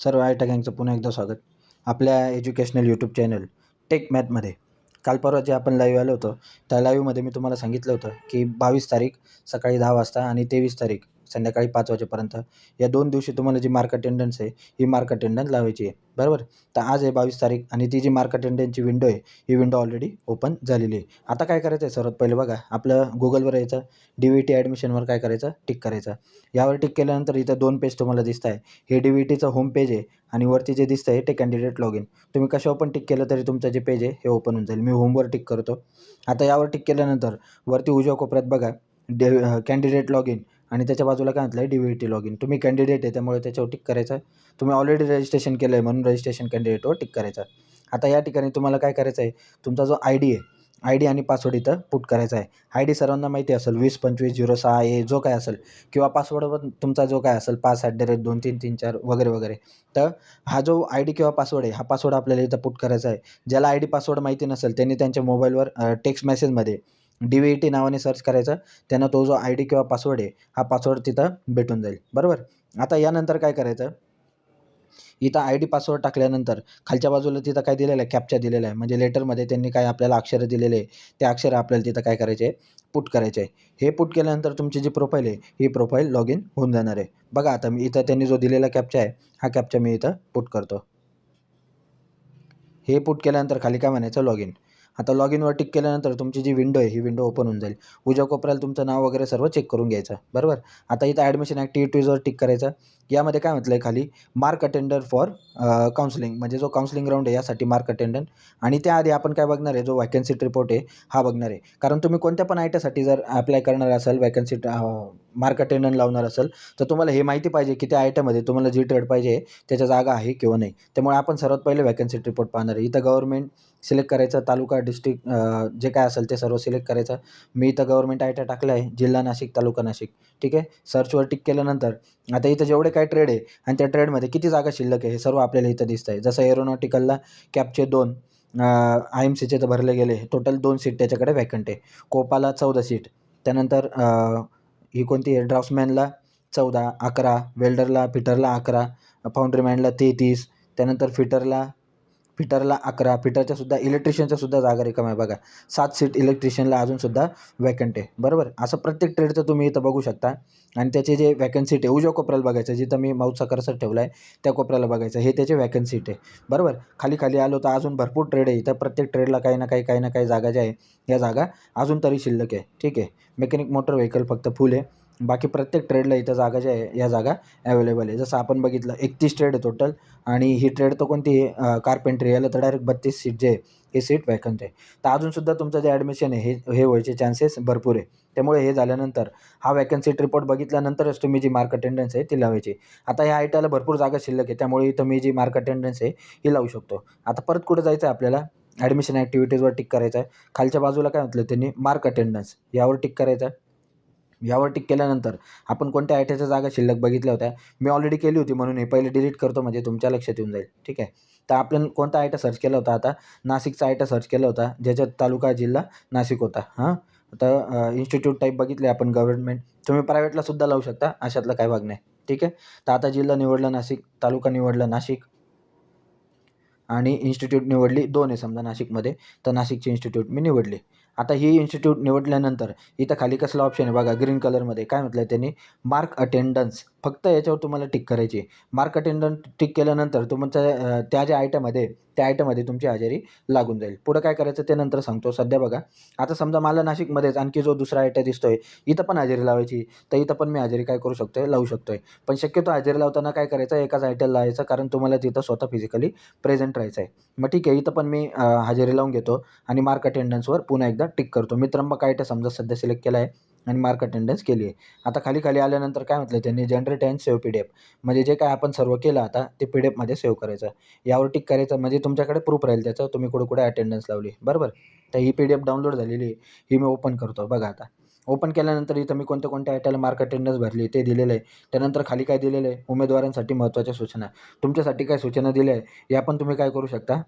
सर्व आयटा गँगचं पुन्हा एकदा स्वागत आपल्या एज्युकेशनल यूट्यूब चॅनल टेक मॅथमध्ये. काल परवा जे आपण लाईव्ह आलो होतो त्या लाईव्हमध्ये मी तुम्हाला सांगितलं होतं की 22 तारीख सकाळी 10 वाजता आणि 23 तारीख संध्याकाळी 5 वाजेपर्यंत या 2 दिवशी तुम्हाला जी मार्क अटेंडन्स आहे ही मार्क अटेंडन्स लावायची आहे, बरोबर. तर आज आहे 22 तारीख आणि ती जी मार्क अटेंडन्सची विंडो आहे ही विंडो ऑलरेडी ओपन झालेली आहे. आता काय करायचं आहे, सर्वात पहिले बघा आपलं गुगलवर यायचं, DVT ॲडमिशनवर काय करायचं, टिक करायचं. यावर टिक केल्यानंतर इथं 2 पेज तुम्हाला दिसत आहे. हे DVTचं होम पेज आहे आणि वरती जे दिसतं आहे ते कॅन्डिडेट लॉग इन. तुम्ही कशावर पण टिक केलं तरी तुमचं जे पेज आहे हे ओपन होऊन जाईल. मी होमवर टिक करतो. आता यावर टिक केल्यानंतर वरती उजव्या कोपऱ्यात बघा कॅन्डिडेट लॉग इन आणि त्याच्या बाजूला काय म्हटलं आहे DVT लॉग इन. तुम्ही कॅन्डिडेट आहे त्यामुळे त्याच्यावर टिक करायचं. तुम्ही ऑलरेडी रजिस्ट्रेशन केलं आहे म्हणून रजिस्ट्रेशन कॅन्डिडेटवर टिक करायचं. आता या ठिकाणी तुम्हाला काय करायचं आहे, तुमचा जो ID आहे, ID आणि पासवर्ड इथं पुट करायचा आहे. ID सर्वांना माहिती असेल 202506A जो काय असेल, किंवा पासवर्ड पण तुमचा जो काय असेल 5@2334 वगैरे वगैरे. तर हा जो ID किंवा पासवर्ड आहे हा पासवर्ड आपल्याला इथं पुट करायचा आहे. ज्याला ID पासवर्ड माहिती नसेल त्यांनी त्यांच्या मोबाईलवर टेक्स्ट मेसेजमध्ये DVT नावाने सर्च करायचं. त्यांना तो जो ID किंवा पासवर्ड आहे हा पासवर्ड तिथं भेटून जाईल, बरोबर. आता यानंतर काय करायचं, इथं ID पासवर्ड टाकल्यानंतर खालच्या बाजूला तिथं काय दिलेलं आहे, कॅप्चा दिलेला आहे. म्हणजे लेटरमध्ये त्यांनी काय आपल्याला अक्षरं दिलेले आहे ते अक्षरं आपल्याला तिथं काय करायचे आहे, पुट करायचे आहे. हे पुट केल्यानंतर तुमची जी प्रोफाईल आहे ही प्रोफाईल लॉग इन होऊन जाणार आहे. बघा आता मी इथं त्यांनी जो दिलेला कॅप्चा आहे हा कॅप्चा मी इथं पुट करतो. हे पुट केल्यानंतर खाली काय म्हणायचं, लॉग इन. आता लॉग इनवर टिक केल्यानंतर तुमची जी विंडो आहे ही विंडो ओपन होऊन जाईल. उजव्या कोपऱ्याला तुमचं नाव वगैरे सर्व चेक करून घ्यायचं, बरोबर. आता इथं ॲडमिशन ॲक्टिव्हिटीजवर टिक करायचं. यामध्ये काय म्हटलं आहे खाली, मार्क अटेंडर फॉर काउन्सिलिंग, म्हणजे जो काउन्सिलिंग राऊंड आहे यासाठी मार्क अटेंडंट. आणि त्याआधी आपण काय बघणार आहे, जो वॅकन्सी रिपोर्ट आहे हा बघणार आहे. कारण तुम्ही कोणत्या पण आयट्यासाठी जर अप्लाय करणार असाल, वॅकन्सी मार्क अटेंडंट लावणार असेल तर तुम्हाला हे माहिती पाहिजे की त्या आयट्यामध्ये तुम्हाला जी ट्रेड पाहिजे त्याच्या जागा आहे किंवा नाही. त्यामुळे आपण सर्वात पहिले वॅकन्सी रिपोर्ट पाहणार आहे. इथं गव्हर्नमेंट सिलेक्ट करायचं, तालुका डिस्ट्रिक्ट जे काय असेल ते सर्व सिलेक्ट करायचं. मी इथं गव्हर्नमेंट आयटा टाकलं आहे, जिल्हा नाशिक, तालुका नाशिक, ठीक आहे. सर्चवर टिक केल्यानंतर आता इथं जेवढे काय ट्रेड आहे आणि त्या ट्रेडमध्ये किती जागा शिल्लक आहे हे सर्व आपल्याला इथं दिसतं आहे. जसं एरोनॉटिकलला कॅपचे 2, IMCचे तर भरले गेले, टोटल 2 सीट त्याच्याकडे व्हॅकंट आहे. कोपाला 14 सीट, त्यानंतर ही कोणती आहे, ड्राफ्ट्समॅनला 14, 11, वेल्डरला फिटरला 11, फाउंड्रीमॅनला 33, त्यानंतर फिटरला 11, फिटरच्या सुद्धा इलेक्ट्रिशियनच्या सुद्धा जागा रिकाम्या आहे बघा. 7 सीट इलेक्ट्रिशियनला अजूनसुद्धा व्हॅकंट आहे, बरोबर. असं प्रत्येक ट्रेडचं तुम्ही इथं बघू शकता. आणि त्याचे जे व्हॅकन्सी आहे उजव्या कोपऱ्याला बघायचं, जिथं मी माऊसचा कर्सर ठेवला आहे त्या कोपऱ्याला बघायचं, हे त्याचे व्हॅकन्सी आहे, बरोबर. खाली खाली आलो तर अजून भरपूर ट्रेड आहे इथं. प्रत्येक ट्रेडला काही ना काही जागा ज्या आहे या जागा अजून तरी शिल्लक आहे, ठीक आहे. मेकॅनिक मोटर व्हेकल फक्त फुल आहे, बाकी प्रत्येक ट्रेडला इथं जागा ज्या आहे या जागा अवेलेबल आहे. जसं आपण बघितलं 31 ट्रेड आहे टोटल. आणि ही ट्रेड तर कोणती आहे, कार्पेंट्री, याला तर डायरेक्ट 32 सीट जे आहे हे सीट व्हॅकंट आहे. तर अजूनसुद्धा तुमचं जे ॲडमिशन आहे हे व्हायचे चान्सेस भरपूर आहे. त्यामुळे हे झाल्यानंतर हा वॅकन्सी रिपोर्ट बघितल्यानंतरच तुम्ही जी मार्क अटेंडन्स आहे ती लावायची. आता ह्या आयट्याला भरपूर जागा शिल्लक आहे त्यामुळे इथं मी जी मार्क अटेंडन्स आहे ही लावू शकतो. आता परत कुठं जायचं आहे आपल्याला, ॲडमिशन ॲक्टिव्हिटीजवर टिक करायचं आहे. खालच्या बाजूला काय म्हटलं त्यांनी, मार्क अटेंडन्स, यावर टिक करायचं आहे. यावर टिक केल्यानंतर आपण कोणत्या आयट्याच्या जागा शिल्लक बघितल्या होत्या, मी ऑलरेडी केली होती म्हणून हे पहिले डिलीट करतो म्हणजे तुमच्या लक्षात येऊन जाईल, ठीक आहे. तर आपण कोणता आयटा सर्च केला होता, आता नाशिकचा आयटा सर्च केला होता ज्याच्यात तालुका जिल्हा नाशिक होता. आता इन्स्टिट्यूट टाईप बघितले आपण गव्हर्नमेंट, तुम्ही प्रायव्हेटला सुद्धा लावू शकता, अशातला काय भाग नाही, ठीक आहे. तर आता जिल्हा निवडला नाशिक, तालुका निवडला नाशिक आणि इन्स्टिट्यूट निवडली 2 आहे समजा नाशिकमध्ये, तर नाशिकची इन्स्टिट्यूट मी निवडली. आता ही इन्स्टिट्यूट निवडल्यानंतर इथं खाली कसला ऑप्शन आहे बघा, ग्रीन कलरमध्ये काय म्हटलं आहे त्यांनी, मार्क अटेंडन्स, फक्त याच्यावर तुम्हाला टिक करायची आहे. मार्क अटेंडन्स टिक केल्यानंतर तुमच्या त्या ज्या आयटममध्ये तुमची हजेरी लागून जाईल. पुढं काय करायचं ते नंतर सांगतो. सध्या बघा, आता समजा मला नाशिकमध्येच आणखी जो दुसरा आयटा दिसतोय इथं पण हजेरी लावायची, तर इथं पण मी हजेरी काय करू शकतो, लावू शकतो आहे. पण शक्यतो हजेरी लावताना काय करायचं, एकाच आयट्याला लावायचं, कारण तुम्हाला तिथं स्वतः फिजिकली प्रेझेंट राहायचं आहे. मग ठीक आहे, इथं पण मी हजेरी लावून घेतो आणि मार्क अटेंडन्सवर पुन्हा एकदा टिक करतो. मी त्र्यंबक आयटा समजा सध्या सिलेक्ट केला आहे आणि मार्क अटेंडन्स केली आहे. आता खाली खाली आल्यानंतर काय म्हटलं त्यांनी, जनरेट अँड सेव्ह PDF, म्हणजे जे काय आपण सर्व केलं आता ते PDFमध्ये सेव्ह करायचं. यावर टिक करायचं म्हणजे तुमच्याकडे प्रूफ राहील त्याचं, तुम्ही कुठे कुठे अटेंडन्स लावली, बरोबर. तर ही PDF डाउनलोड झालेली आहे, ही मी ओपन करतो बघा. आता ओपन केल्यानंतर इथं मी कोणत्या आयट्याला मार्क अटेंडन्स भरली ते दिलेलं आहे. त्यानंतर खाली काय दिलेलं आहे, उमेदवारांसाठी महत्त्वाच्या सूचना. तुमच्यासाठी काय सूचना दिल्या आहे, या पण तुम्ही काय करू शकता,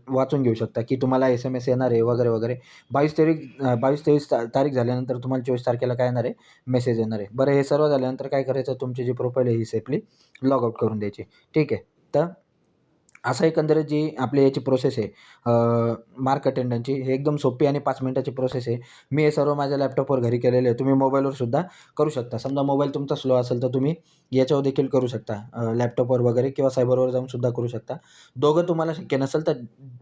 वाचून घेऊ शकता, की तुम्हाला SMS येणार आहे वगैरे, वगैरे. 22-23 तारीख झाल्यानंतर तुम्हाला 24 तारखेला काय येणार आहे, मेसेज येणार आहे. बरं, हे सर्व झाल्यानंतर काय करायचं, तुमची जी प्रोफाईल आहे ही सेफली लॉग आउट करून द्यायची. ठीक आहे. तर असं एकंदरीत जी आपली याची प्रोसेस आहे, मार्क अटेंडन्सची, हे एकदम सोपी आणि 5 मिनिटाची प्रोसेस आहे. मी हे सर्व माझ्या लॅपटॉपवर घरी केलेलं आहे. तुम्ही मोबाईलवर सुद्धा करू शकता. समजा मोबाईल तुमचा स्लो असेल तर तुम्ही याच्यावर देखील करू शकता, लॅपटॉपवर वगैरे किंवा सायबरवर जाऊन सुद्धा करू शकता. दोघं तुम्हाला शक्य नसेल तर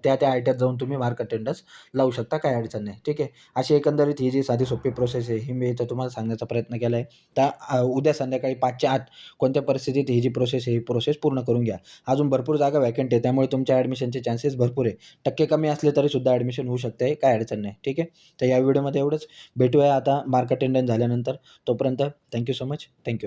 त्या आयट्यात जाऊन तुम्ही मार्क अटेंडन्स लावू शकता, काही अडचण नाही. ठीक आहे. अशी एकंदरीत ही जी साधी सोपी प्रोसेस आहे, ही मी इथं तुम्हाला सांगण्याचा प्रयत्न केला आहे. तर उद्या संध्याकाळी 5च्या आत कोणत्या परिस्थितीत ही जी प्रोसेस आहे, ही प्रोसेस पूर्ण करून घ्या. अजून भरपूर जागा व्हॅकंट आहे, त्यामुळे तुमच्या ॲडमिशनचे चान्सेस भरपूर आहे. टक्के कमी असले तरीसुद्धा ॲडमिशन होऊ शकते, काही अडचण नाही. ठीक आहे. तर या व्हिडिओमध्ये एवढंच. भेटूया आता मार्क अटेंडन्स झाल्यानंतर. तोपर्यंत थँक सो मच. थँक